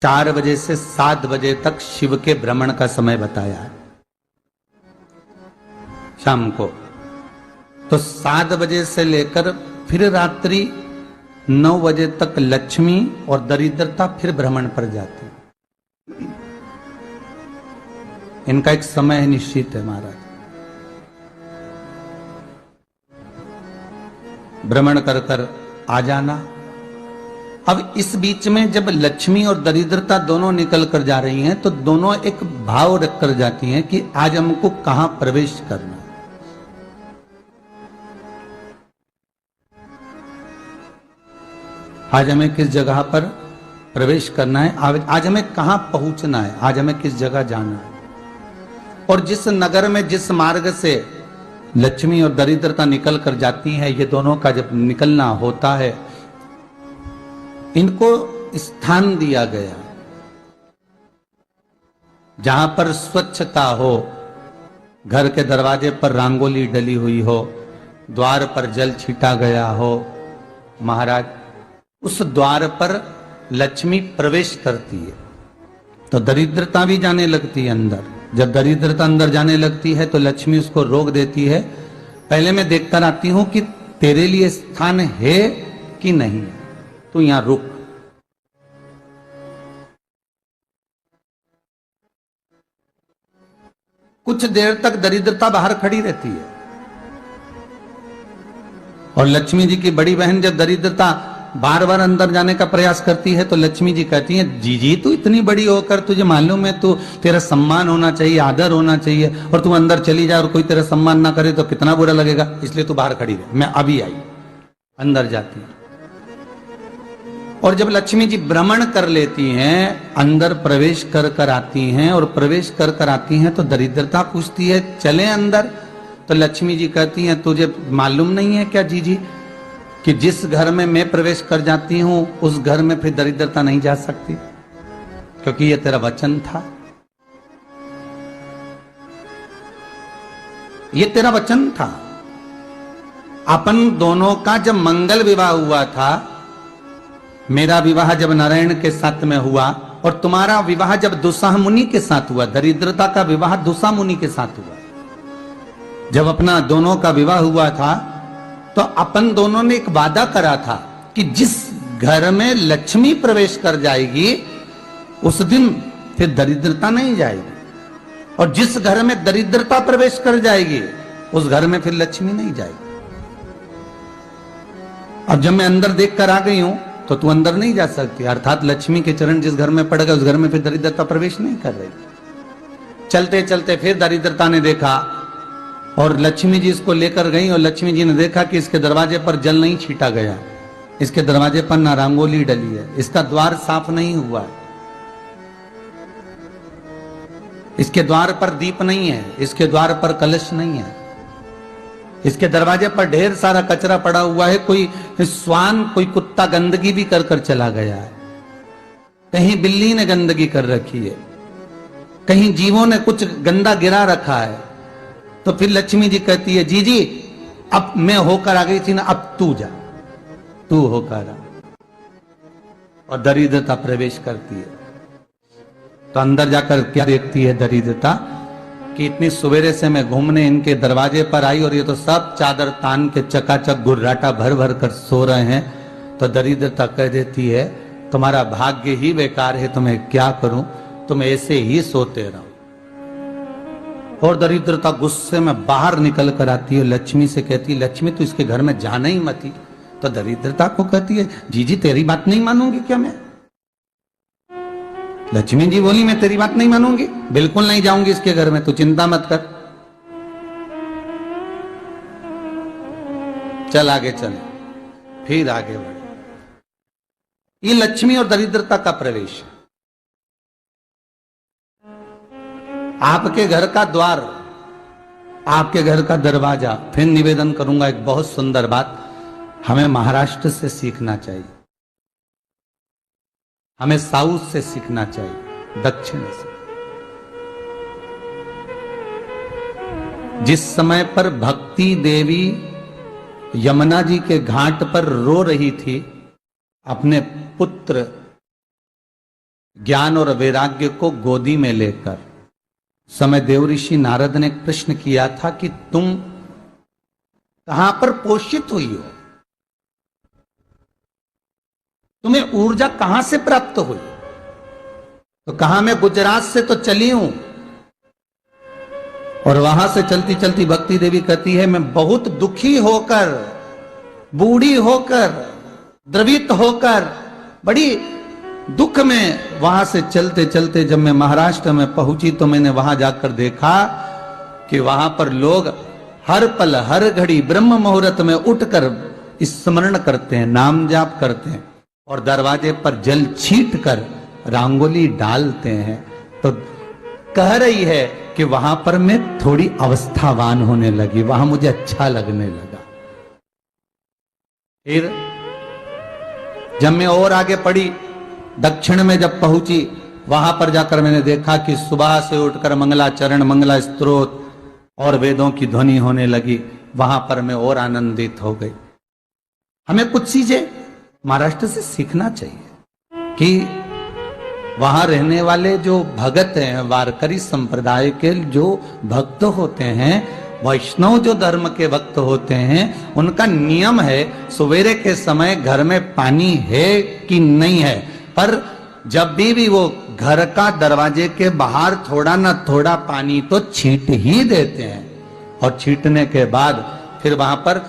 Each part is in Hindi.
4 बजे से 7 बजे तक शिव के भ्रमण का समय बताया है शाम को। तो 7 बजे से लेकर फिर रात्रि 9 बजे तक लक्ष्मी और दरिद्रता फिर भ्रमण पर जाती। इनका एक समय निश्चित है महाराज। भ्रमण कर कर आ जाना। अब इस बीच में जब लक्ष्मी और दरिद्रता दोनों निकल कर जा रही हैं तो दोनों एक भाव रख कर जाती हैं कि आज हमको कहां प्रवेश करना है। आज हमें किस जगह पर प्रवेश करना है, आज हमें कहां पहुंचना है, आज हमें किस जगह जाना है। और जिस नगर में जिस मार्ग से लक्ष्मी और दरिद्रता निकल कर जाती हैं, ये दोनों का जब निकलना होता है, इनको स्थान दिया गया जहां पर स्वच्छता हो, घर के दरवाजे पर रंगोली डली हुई हो, द्वार पर जल छीटा गया हो। महाराज उस द्वार पर लक्ष्मी प्रवेश करती है तो दरिद्रता भी जाने लगती है अंदर। जब दरिद्रता अंदर जाने लगती है तो लक्ष्मी उसको रोक देती है, पहले मैं देखकर आती हूं कि तेरे लिए स्थान है कि नहीं, तू यहां रुक। कुछ देर तक दरिद्रता बाहर खड़ी रहती है और लक्ष्मी जी की बड़ी बहन जब दरिद्रता बार बार अंदर जाने का प्रयास करती है तो लक्ष्मी जी कहती हैं, जीजी तू इतनी बड़ी होकर तुझे मालूम है तू तेरा सम्मान होना चाहिए, आदर होना चाहिए, और तू अंदर चली जाए और कोई तेरा सम्मान ना करे तो कितना बुरा लगेगा, इसलिए तू बाहर खड़ी रहे, मैं अभी आई। अंदर जाती है और जब लक्ष्मी जी भ्रमण कर लेती हैं, अंदर प्रवेश कर कर आती हैं और प्रवेश कर कर आती हैं तो दरिद्रता पूछती है चले अंदर। तो लक्ष्मी जी कहती हैं, तुझे मालूम नहीं है क्या जीजी कि जिस घर में मैं प्रवेश कर जाती हूं उस घर में फिर दरिद्रता नहीं जा सकती, क्योंकि यह तेरा वचन था, ये तेरा वचन था। अपन दोनों का जब मंगल विवाह हुआ था, मेरा विवाह जब नारायण के साथ में हुआ और तुम्हारा विवाह जब दुस्साह मुनि के साथ हुआ, दरिद्रता का विवाह दुस्साह मुनि के साथ हुआ, जब अपना दोनों का विवाह हुआ था तो अपन दोनों ने एक वादा करा था कि जिस घर में लक्ष्मी प्रवेश कर जाएगी उस दिन फिर दरिद्रता नहीं जाएगी, और जिस घर में दरिद्रता प्रवेश कर जाएगी उस घर में फिर लक्ष्मी नहीं जाएगी। अब जब मैं अंदर देख कर आ गई हूं तो तू अंदर नहीं जा सकती, अर्थात लक्ष्मी के चरण जिस घर में पड़ गए उस घर में फिर दरिद्रता प्रवेश नहीं कर रही। चलते चलते फिर दरिद्रता ने देखा और लक्ष्मी जी इसको लेकर गई और लक्ष्मी जी ने देखा कि इसके दरवाजे पर जल नहीं छीटा गया, इसके दरवाजे पर ना रंगोली डली है, इसका द्वार साफ नहीं हुआ है, इसके द्वार पर दीप नहीं है, इसके द्वार पर कलश नहीं है, इसके दरवाजे पर ढेर सारा कचरा पड़ा हुआ है, कोई स्वान कोई कुत्ता गंदगी भी कर कर चला गया है, कहीं बिल्ली ने गंदगी कर रखी है, कहीं जीवों ने कुछ गंदा गिरा रखा है। तो फिर लक्ष्मी जी कहती है, जीजी अब मैं होकर आ गई थी ना, अब तू जा, तू होकर आ। और दरिद्रता प्रवेश करती है तो अंदर जाकर क्या देखती है दरिद्रता कि इतनी सवेरे से मैं घूमने इनके दरवाजे पर आई और ये तो सब चादर तान के चकाचक गुर्राटा भर भर कर सो रहे हैं। तो दरिद्रता कह देती है, तुम्हारा भाग्य ही बेकार है, तुम्हें क्या करूं, तुम ऐसे ही सोते रहो। और दरिद्रता गुस्से में बाहर निकल कर आती है, लक्ष्मी से कहती है, लक्ष्मी तू इसके घर में जाना ही मत। तो दरिद्रता को कहती है, जीजी तेरी बात नहीं मानूंगी क्या मैं? लक्ष्मी जी बोली, मैं तेरी बात नहीं मानूंगी, बिल्कुल नहीं जाऊंगी इसके घर में, तू चिंता मत कर, चल आगे चले। फिर आगे बढ़े। ये लक्ष्मी और दरिद्रता का प्रवेश है। आपके घर का द्वार, आपके घर का दरवाजा। फिर निवेदन करूंगा एक बहुत सुंदर बात, हमें महाराष्ट्र से सीखना चाहिए, हमें साउथ से सीखना चाहिए, दक्षिण से। जिस समय पर भक्ति देवी यमुना जी के घाट पर रो रही थी अपने पुत्र ज्ञान और वैराग्य को गोदी में लेकर समय देव ऋषि नारद ने प्रश्न किया था कि तुम कहां पर पोषित हुई हो, तुम्हें ऊर्जा कहां से प्राप्त हुई? तो कहा मैं गुजरात से तो चली हूं। और वहां से चलती चलती भक्ति देवी कहती है मैं बहुत दुखी होकर, बूढ़ी होकर, द्रवित होकर, बड़ी दुख में वहां से चलते चलते जब मैं महाराष्ट्र में पहुंची तो मैंने वहां जाकर देखा कि वहां पर लोग हर पल हर घड़ी ब्रह्म मुहूर्त में उठकर स्मरण करते हैं, नाम जाप करते हैं और दरवाजे पर जल छीट कर रंगोली डालते हैं। तो कह रही है कि वहां पर मैं थोड़ी अवस्थावान होने लगी, वहां मुझे अच्छा लगने लगा। फिर जब मैं और आगे पढ़ी, दक्षिण में जब पहुंची, वहां पर जाकर मैंने देखा कि सुबह से उठकर मंगलाचरण, मंगला स्तोत्र और वेदों की ध्वनि होने लगी। वहां पर मैं और आनंदित हो गई। हमें कुछ चीजें महाराष्ट्र से सीखना चाहिए कि वहां रहने वाले जो भगत हैं, वारकरी संप्रदाय के जो भक्त होते हैं, वैष्णव जो धर्म के भक्त होते हैं, उनका नियम है सवेरे के समय घर में पानी है कि नहीं है, पर जब भी वो घर का दरवाजे के बाहर थोड़ा ना थोड़ा पानी तो छींट ही देते हैं। और छींटने के बाद फिर वहां पर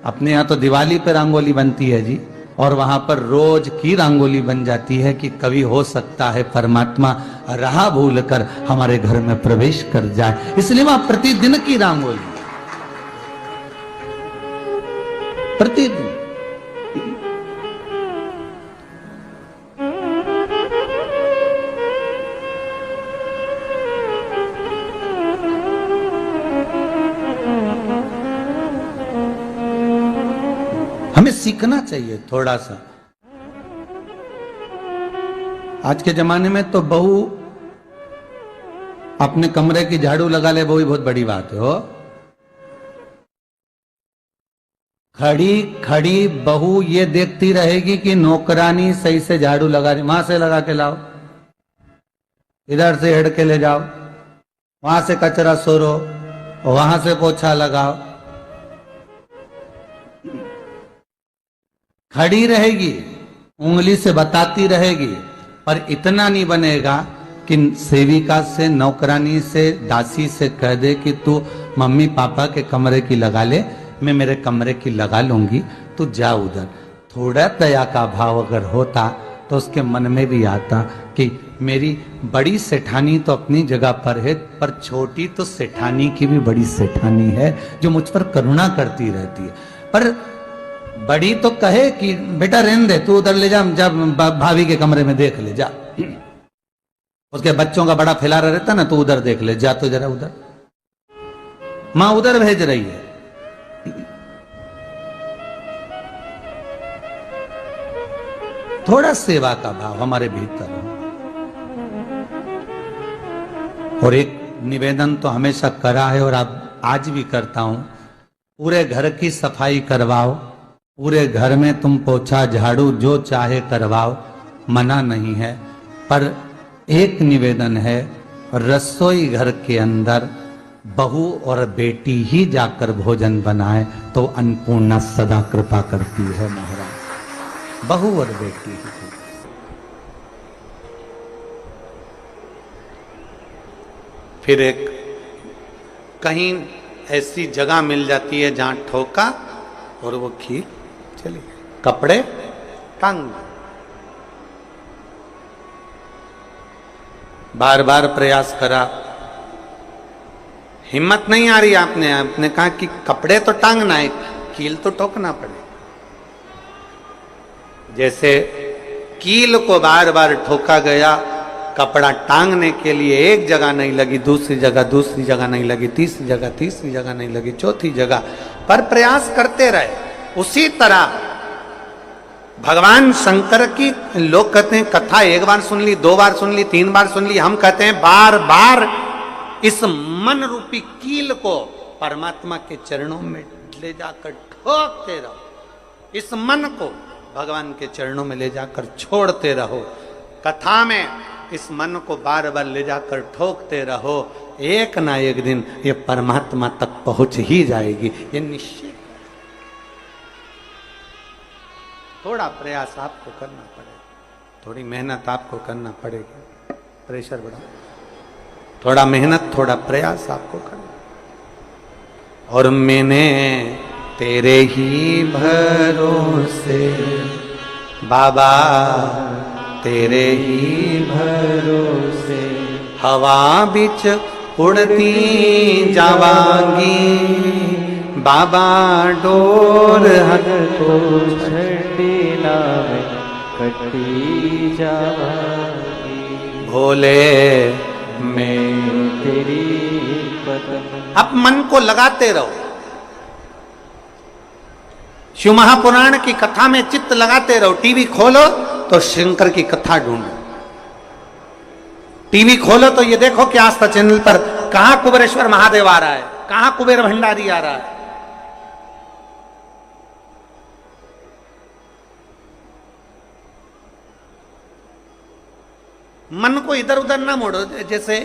अपने यहाँ तो दिवाली पे रंगोली बनती है जी, और वहां पर रोज की रंगोली बन जाती है कि कभी हो सकता है परमात्मा राह भूल कर हमारे घर में प्रवेश कर जाए, इसलिए वहां प्रतिदिन की रंगोली, प्रतिदिन। हमें सीखना चाहिए थोड़ा सा। आज के जमाने में तो बहू अपने कमरे की झाड़ू लगा ले, वो ही बहुत बड़ी बात है। हो खड़ी खड़ी बहू ये देखती रहेगी कि नौकरानी सही से झाड़ू लगा रही, वहां से लगा के लाओ, इधर से हेड़ के ले जाओ, वहां से कचरा सोरो, वहां से पोछा लगाओ। खड़ी रहेगी, उंगली से बताती रहेगी, पर इतना नहीं बनेगा कि सेविका से, नौकरानी से, दासी से कह दे कि तू मम्मी पापा के कमरे की लगा ले, मैं मेरे कमरे की लगा लूंगी, तू जा उधर। थोड़ा दया का भाव अगर होता तो उसके मन में भी आता कि मेरी बड़ी सेठानी तो अपनी जगह पर है, पर छोटी तो सेठानी की भी बड़ी सेठानी है जो मुझ पर करुणा करती रहती है। पर बड़ी तो कहे कि बेटा रहने दे, तू उधर ले जा, जब भाभी के कमरे में देख ले जा, उसके बच्चों का बड़ा फैलारा रहता ना, तू उधर देख ले जा, तो जरा उधर, मां उधर भेज रही है। थोड़ा सेवा का भाव हमारे भीतर हो। और एक निवेदन तो हमेशा करा है और अब आज भी करता हूं, पूरे घर की सफाई करवाओ, पूरे घर में तुम पोछा झाड़ू जो चाहे करवाओ, मना नहीं है। पर एक निवेदन है, रसोई घर के अंदर बहू और बेटी ही जाकर भोजन बनाए तो अन्नपूर्णा सदा कृपा करती है महाराज, बहू और बेटी ही। फिर एक कहीं ऐसी जगह मिल जाती है जहां ठोका और वो खीर चली, कपड़े टांग, बार बार प्रयास करा, हिम्मत नहीं आ रही। आपने कहा कि कपड़े तो टांगना है, कील तो ठोकना पड़े। जैसे कील को बार बार ठोका गया, कपड़ा टांगने के लिए एक जगह नहीं लगी, दूसरी जगह नहीं लगी, तीसरी जगह नहीं लगी, चौथी जगह पर प्रयास करते रहे। उसी तरह भगवान शंकर की लोग कहते हैं कथा एक बार सुन ली, 2 बार सुन ली, 3 बार सुन ली, हम कहते हैं बार बार इस मन रूपी कील को परमात्मा के चरणों में ले जाकर ठोकते रहो, इस मन को भगवान के चरणों में ले जाकर छोड़ते रहो। कथा में इस मन को बार बार ले जाकर ठोकते रहो, एक ना एक दिन ये परमात्मा तक पहुंच ही जाएगी, ये निश्चित। थोड़ा प्रयास आपको करना पड़ेगा, थोड़ी मेहनत आपको करना पड़ेगी। प्रेशर बढ़ा, थोड़ा मेहनत, थोड़ा प्रयास आपको करना। और मैंने तेरे ही भरोसे बाबा, तेरे ही भरोसे हवा बिच उड़ती जावांगी बाबा, डोर हट तो छड़ी नाम कटी जावांगी भोले मैं तेरी कदम। अब मन को लगाते रहो, शिव महापुराण की कथा में चित्त लगाते रहो। टीवी खोलो तो शंकर की कथा ढूंढो, टीवी खोलो तो ये देखो कि आस्था चैनल पर कहां कुबेरेश्वर महादेव आ रहा है, कहां कुबेर भंडारी आ रहा है। मन को इधर उधर ना मोड़ो। जैसे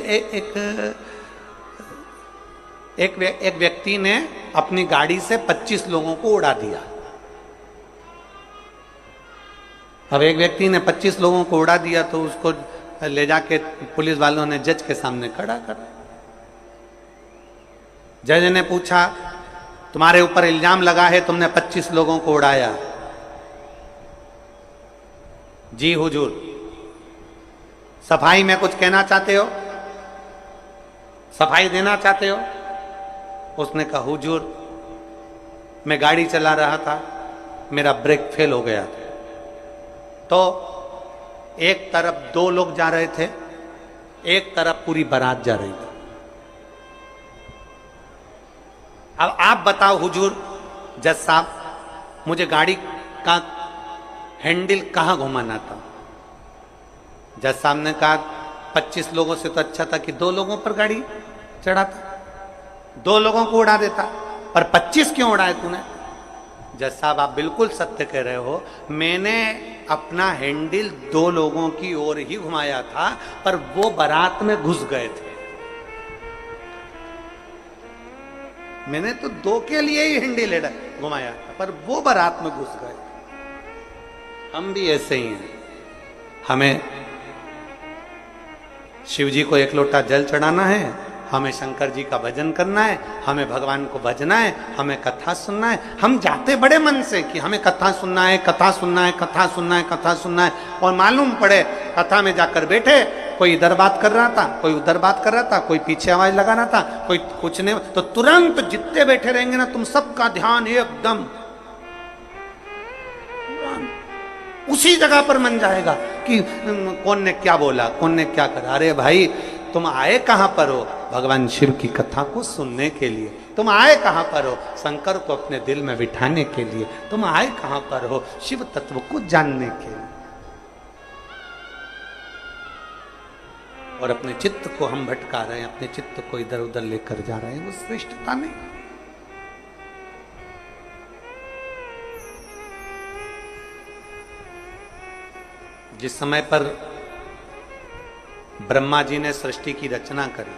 एक व्यक्ति ने अपनी गाड़ी से 25 लोगों को उड़ा दिया। अब एक व्यक्ति ने 25 लोगों को उड़ा दिया तो उसको ले जाके पुलिस वालों ने जज के सामने खड़ा कर। जज ने पूछा, तुम्हारे ऊपर इल्जाम लगा है तुमने 25 लोगों को उड़ाया। जी हुजूर, सफाई में कुछ कहना चाहते हो, सफाई देना चाहते हो? उसने कहा, हुजूर मैं गाड़ी चला रहा था, मेरा ब्रेक फेल हो गया था, तो एक तरफ 2 लोग जा रहे थे, एक तरफ पूरी बारात जा रही थी। अब आप बताओ हुजूर, जज साहब, मुझे गाड़ी का हैंडल कहां घुमाना था? जज साहब ने कहा, 25 लोगों से तो अच्छा था कि 2 लोगों पर गाड़ी चढ़ाता, 2 लोगों को उड़ा देता, पर 25 क्यों उड़ाए तूने? जज साहब, आप बिल्कुल सत्य कह रहे हो, मैंने अपना हैंडल 2 लोगों की ओर ही घुमाया था, पर वो बारात में घुस गए थे। मैंने तो 2 के लिए ही हैंडल घुमाया था, पर वो बारात में घुस गए। हम भी ऐसे ही हैं। हमें शिव जी को 1 लोटा जल चढ़ाना है, हमें शंकर जी का भजन करना है, हमें भगवान को भजना है, हमें कथा सुनना है। हम जाते बड़े मन से कि हमें कथा सुनना है, कथा सुनना है, कथा सुनना है, कथा सुनना है, और मालूम पड़े कथा में जाकर बैठे, कोई इधर बात कर रहा था, कोई उधर बात कर रहा था, कोई पीछे आवाज लगा रहा था, कोई कुछ नहीं, तो तुरंत जितने बैठे रहेंगे ना, तुम सबका ध्यान एकदम उसी जगह पर मन जाएगा कि कौन ने क्या बोला, कौन ने क्या करा। अरे भाई, तुम आए कहां पर हो? भगवान शिव की कथा को सुनने के लिए। तुम आए कहां पर हो? शंकर को अपने दिल में बिठाने के लिए। तुम आए कहां पर हो? शिव तत्व को जानने के लिए। और अपने चित्त को हम भटका रहे हैं, अपने चित्त को इधर उधर लेकर जा रहे हैं, वो श्रेष्ठता नहीं। जिस समय पर ब्रह्मा जी ने सृष्टि की रचना करी,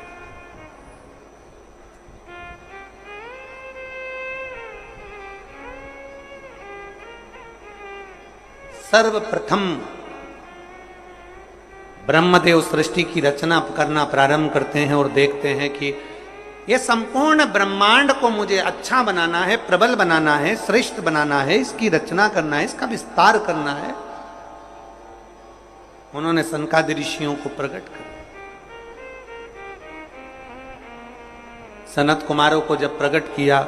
सर्वप्रथम ब्रह्मदेव सृष्टि की रचना करना प्रारंभ करते हैं और देखते हैं कि यह संपूर्ण ब्रह्मांड को मुझे अच्छा बनाना है, प्रबल बनाना है, श्रेष्ठ बनाना है, इसकी रचना करना है, इसका विस्तार करना है। उन्होंने सनकादि ऋषियों को प्रकट कर, सनत कुमारों को जब प्रकट किया,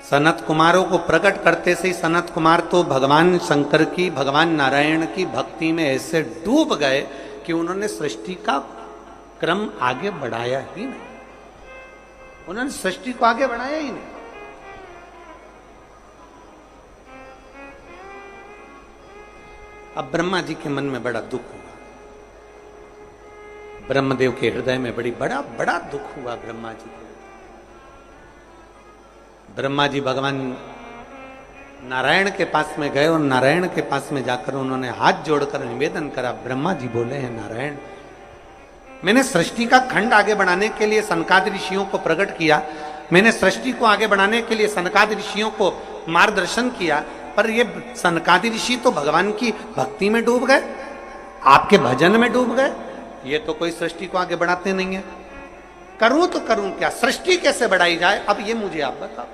सनत कुमारों को प्रकट करते से ही सनत कुमार तो भगवान शंकर की, भगवान नारायण की भक्ति में ऐसे डूब गए कि उन्होंने सृष्टि का क्रम आगे बढ़ाया ही नहीं। उन्होंने सृष्टि को आगे बढ़ाया ही नहीं। अब ब्रह्मा जी के मन में बड़ा दुख हुआ, ब्रह्मदेव के हृदय में बड़ा दुख हुआ ब्रह्मा जी के। ब्रह्मा जी भगवान नारायण के पास में गए और नारायण के पास में जाकर उन्होंने हाथ जोड़कर निवेदन करा। ब्रह्मा जी बोले हैं, नारायण, मैंने सृष्टि का खंड आगे बढ़ाने के लिए सनकादि ऋषियों को प्रकट किया, मैंने सृष्टि को आगे बढ़ाने के लिए सनकादि ऋषियों को मार्गदर्शन किया, पर ये सनकादि ऋषि तो भगवान की भक्ति में डूब गए, आपके भजन में डूब गए, ये तो कोई सृष्टि को आगे बढ़ाते नहीं है। करूं तो करूं क्या, सृष्टि कैसे बढ़ाई जाए, अब ये मुझे आप बताओ।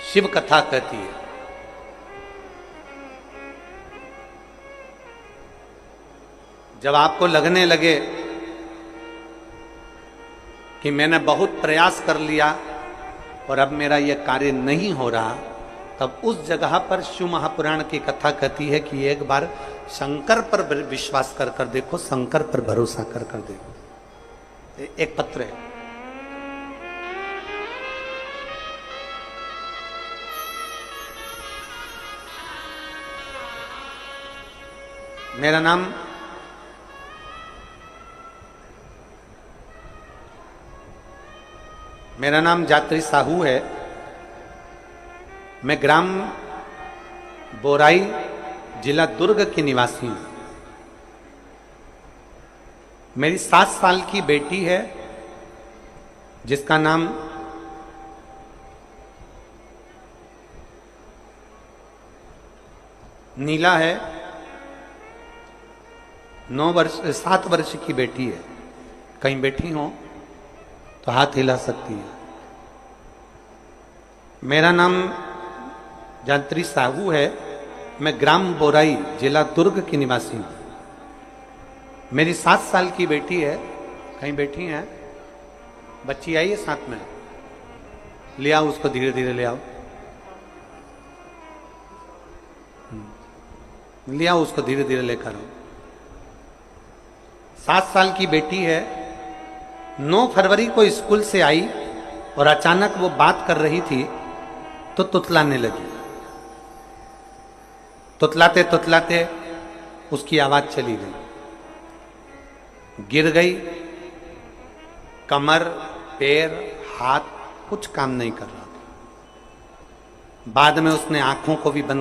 शिव कथा कहती है, जब आपको लगने लगे कि मैंने बहुत प्रयास कर लिया और अब मेरा यह कार्य नहीं हो रहा, तब उस जगह पर शिव महापुराण की कथा कहती है कि एक बार शंकर पर विश्वास कर देखो, शंकर पर भरोसा कर देखो। एक पत्र है, मेरा नाम जात्री साहू है। मैं ग्राम बोराई, जिला दुर्ग की निवासी हूं। मेरी 7 साल की बेटी है जिसका नाम नीला है। 7 वर्ष की बेटी है। कहीं बैठी हो तो हाथ हिला सकती है। मेरा नाम जात्री साहू है। मैं ग्राम बोराई, जिला दुर्ग की निवासी हूं। मेरी 7 साल की बेटी है। कहीं बैठी है? बच्ची आई है साथ में, ले आओ उसको, धीरे धीरे ले आओ, ले आओ उसको, धीरे धीरे लेकर आओ। 7 साल की बेटी है। 9 फरवरी को स्कूल से आई और अचानक वो बात कर रही थी तो तुतलाने लगी। तुतलाते तुतलाते उसकी आवाज चली गई, गिर गई। कमर, पैर, हाथ कुछ काम नहीं कर रहा था। बाद में उसने आंखों को भी बंद